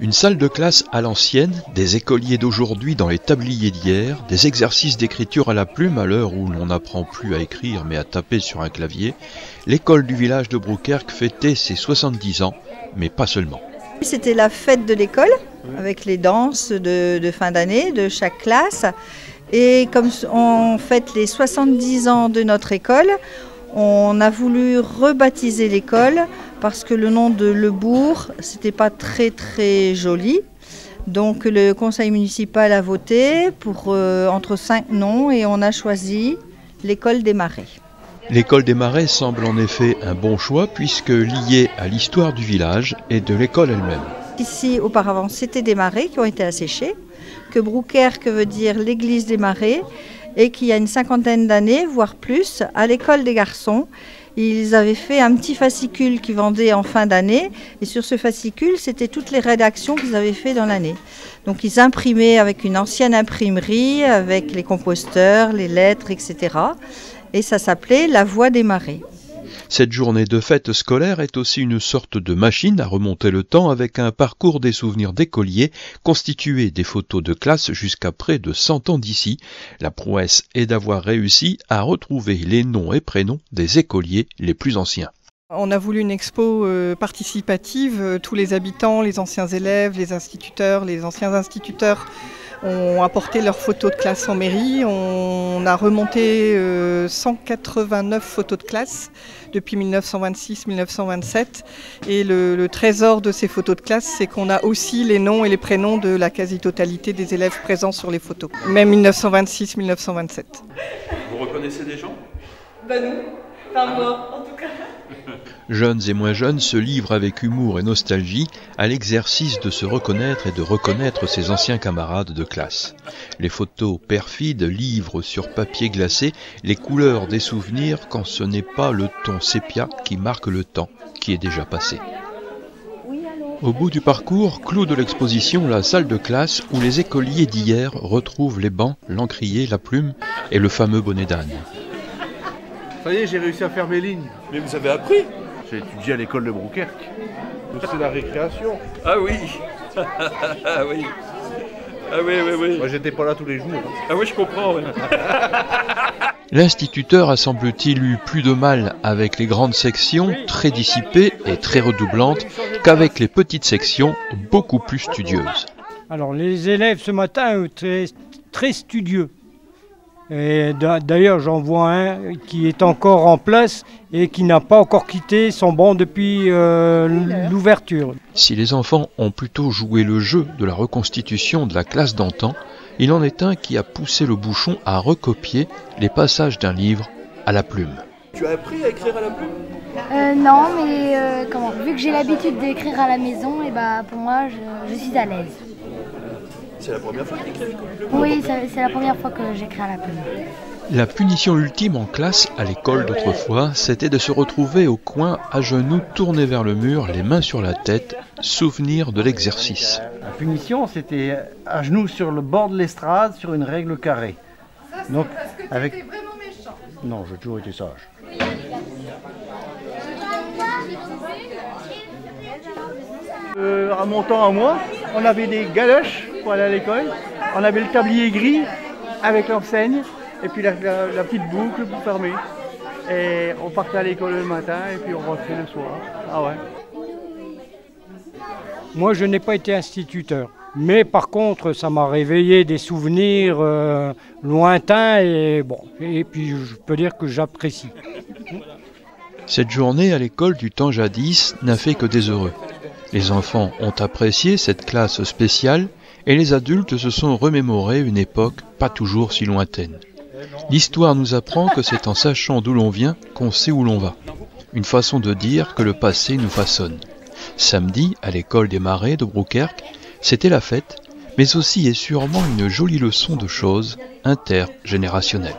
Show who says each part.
Speaker 1: Une salle de classe à l'ancienne, des écoliers d'aujourd'hui dans les tabliers d'hier, des exercices d'écriture à la plume à l'heure où l'on n'apprend plus à écrire mais à taper sur un clavier, l'école du village de Brouquerque fêtait ses 70 ans, mais pas seulement.
Speaker 2: C'était la fête de l'école, avec les danses de fin d'année de chaque classe. Et comme on fête les 70 ans de notre école, on a voulu rebaptiser l'école parce que le nom de Le Bourg, c'était pas très joli. Donc le conseil municipal a voté pour entre 5 noms et on a choisi l'école des Marais.
Speaker 1: L'école des Marais semble en effet un bon choix puisque liée à l'histoire du village et de l'école elle-même.
Speaker 2: Ici, auparavant, c'était des marais qui ont été asséchés, que Brouquerque veut dire l'église des Marais, et qu'il y a une 50aine d'années, voire plus, à l'école des garçons, ils avaient fait un petit fascicule qu'ils vendaient en fin d'année, et sur ce fascicule, c'était toutes les rédactions qu'ils avaient fait dans l'année. Donc ils imprimaient avec une ancienne imprimerie, avec les composteurs, les lettres, etc. Et ça s'appelait La Voix des Marais.
Speaker 1: Cette journée de fête scolaire est aussi une sorte de machine à remonter le temps avec un parcours des souvenirs d'écoliers constitué des photos de classe jusqu'à près de 100 ans d'ici. La prouesse est d'avoir réussi à retrouver les noms et prénoms des écoliers les plus anciens.
Speaker 3: On a voulu une expo participative. Tous les habitants, les anciens élèves, les instituteurs, les anciens instituteurs ont apporté leurs photos de classe en mairie. On a remonté 189 photos de classe depuis 1926-1927. Et le trésor de ces photos de classe, c'est qu'on a aussi les noms et les prénoms de la quasi-totalité des élèves présents sur les photos. Même 1926-1927.
Speaker 4: Vous reconnaissez des gens ?
Speaker 3: Ben non, pas moi en tout cas.
Speaker 1: Jeunes et moins jeunes se livrent avec humour et nostalgie à l'exercice de se reconnaître et de reconnaître ses anciens camarades de classe. Les photos perfides livrent sur papier glacé les couleurs des souvenirs quand ce n'est pas le ton sépia qui marque le temps qui est déjà passé. Au bout du parcours, clou de l'exposition, la salle de classe où les écoliers d'hier retrouvent les bancs, l'encrier, la plume et le fameux bonnet d'âne.
Speaker 5: Ça y est, j'ai réussi à faire mes lignes.
Speaker 4: Mais vous avez appris ?
Speaker 5: J'ai étudié à l'école de Brouquerque. C'est la récréation.
Speaker 4: Ah oui. Ah oui. Ah oui.
Speaker 5: Moi, j'étais pas là tous les jours.
Speaker 4: Ah oui, je comprends. Ouais.
Speaker 1: L'instituteur a semble-t-il eu plus de mal avec les grandes sections, très dissipées et très redoublantes, qu'avec les petites sections, beaucoup plus studieuses.
Speaker 6: Alors les élèves ce matin étaient très studieux. Et d'ailleurs, j'en vois un qui est encore en place et qui n'a pas encore quitté son banc depuis l'ouverture.
Speaker 1: Si les enfants ont plutôt joué le jeu de la reconstitution de la classe d'antan, il en est un qui a poussé le bouchon à recopier les passages d'un livre à la plume.
Speaker 4: Tu as appris à écrire à la plume ?
Speaker 7: Non, mais vu que j'ai l'habitude d'écrire à la maison, et pour moi, je suis à l'aise.
Speaker 4: C'est la première fois que tu écris avec une plume ?
Speaker 7: Oui, c'est la première fois que j'écris à la plume.
Speaker 1: La punition ultime en classe, à l'école d'autrefois, c'était de se retrouver au coin, à genoux, tournés vers le mur, les mains sur la tête, souvenir de l'exercice.
Speaker 8: La punition, c'était à genoux sur le bord de l'estrade, sur une règle carrée. Donc, avec... vraiment méchant. Non, j'ai toujours été sage. Remontant à moi, on avait des galoches pour aller à l'école. On avait le tablier gris avec l'enseigne et puis la petite boucle pour fermer. Et on partait à l'école le matin et puis on rentrait le soir. Ah ouais.
Speaker 6: Moi, je n'ai pas été instituteur. Mais par contre, ça m'a réveillé des souvenirs lointains et puis je peux dire que j'apprécie.
Speaker 1: Cette journée à l'école du temps jadis n'a fait que des heureux. Les enfants ont apprécié cette classe spéciale et les adultes se sont remémorés une époque pas toujours si lointaine. L'histoire nous apprend que c'est en sachant d'où l'on vient qu'on sait où l'on va. Une façon de dire que le passé nous façonne. Samedi, à l'école des Marais de Brouquerque, c'était la fête, mais aussi et sûrement une jolie leçon de choses intergénérationnelles.